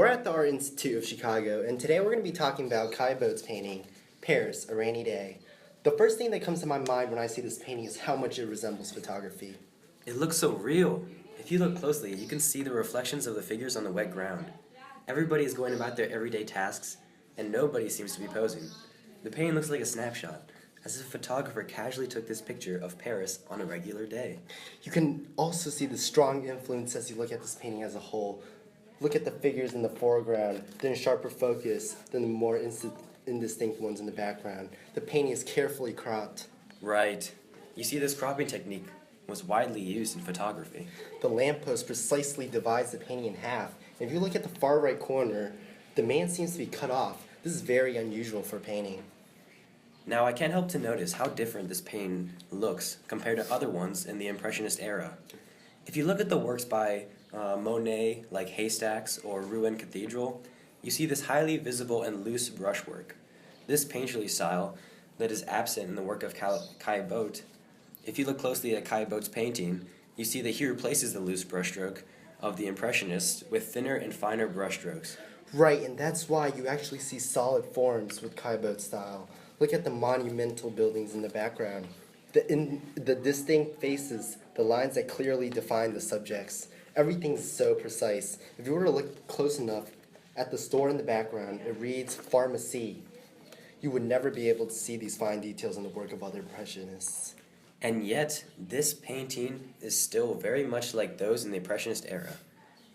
We're at the Art Institute of Chicago, and today we're going to be talking about Caillebottes' painting, Paris, A Rainy Day. The first thing that comes to my mind when I see this painting is how much it resembles photography. It looks so real. If you look closely, you can see the reflections of the figures on the wet ground. Everybody is going about their everyday tasks, and nobody seems to be posing. The painting looks like a snapshot, as if a photographer casually took this picture of Paris on a regular day. You can also see the strong influence as you look at this painting as a whole. Look at the figures in the foreground, then sharper focus, then the more indistinct ones in the background. The painting is carefully cropped. Right. You see, this cropping technique was widely used in photography. The lamppost precisely divides the painting in half. And if you look at the far right corner, the man seems to be cut off. This is very unusual for painting. Now, I can't help to notice how different this painting looks compared to other ones in the Impressionist era. If you look at the works by Monet, like Haystacks or Rouen Cathedral, you see this highly visible and loose brushwork. This painterly style that is absent in the work of Caillebotte. If you look closely at Caillebotte's painting, you see that he replaces the loose brushstroke of the Impressionists with thinner and finer brushstrokes. Right, and that's why you actually see solid forms with Caillebotte's style. Look at the monumental buildings in the background. The distinct faces, the lines that clearly define the subjects. Everything's so precise. If you were to look close enough at the store in the background, it reads pharmacy. You would never be able to see these fine details in the work of other Impressionists. And yet, this painting is still very much like those in the Impressionist era.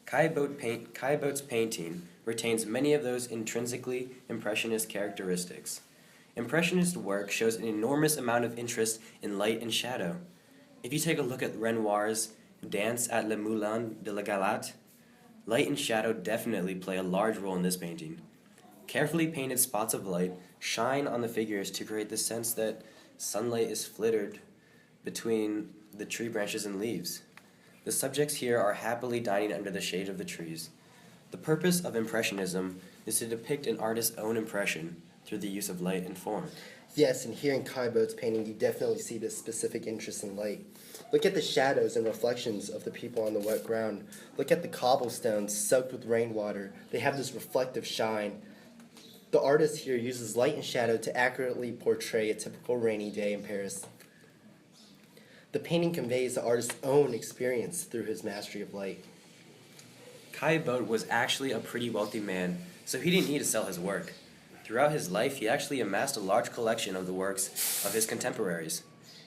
Caillebotte's painting retains many of those intrinsically Impressionist characteristics. Impressionist work shows an enormous amount of interest in light and shadow. If you take a look at Renoir's Dance at Le Moulin de la Galette, light and shadow definitely play a large role in this painting. Carefully painted spots of light shine on the figures to create the sense that sunlight is flittered between the tree branches and leaves. The subjects here are happily dining under the shade of the trees. The purpose of Impressionism is to depict an artist's own impression through the use of light and form. Yes, and here in Caillebotte's painting, you definitely see this specific interest in light. Look at the shadows and reflections of the people on the wet ground. Look at the cobblestones soaked with rainwater. They have this reflective shine. The artist here uses light and shadow to accurately portray a typical rainy day in Paris. The painting conveys the artist's own experience through his mastery of light. Caillebotte was actually a pretty wealthy man, so he didn't need to sell his work. Throughout his life, he actually amassed a large collection of the works of his contemporaries.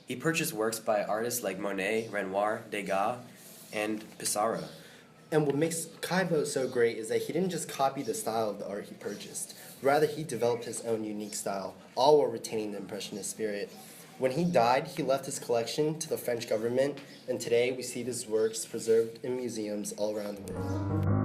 He purchased works by artists like Monet, Renoir, Degas, and Pissarro. And what makes Caillebotte so great is that he didn't just copy the style of the art he purchased. Rather, he developed his own unique style, all while retaining the Impressionist spirit. When he died, he left his collection to the French government, and today we see his works preserved in museums all around the world.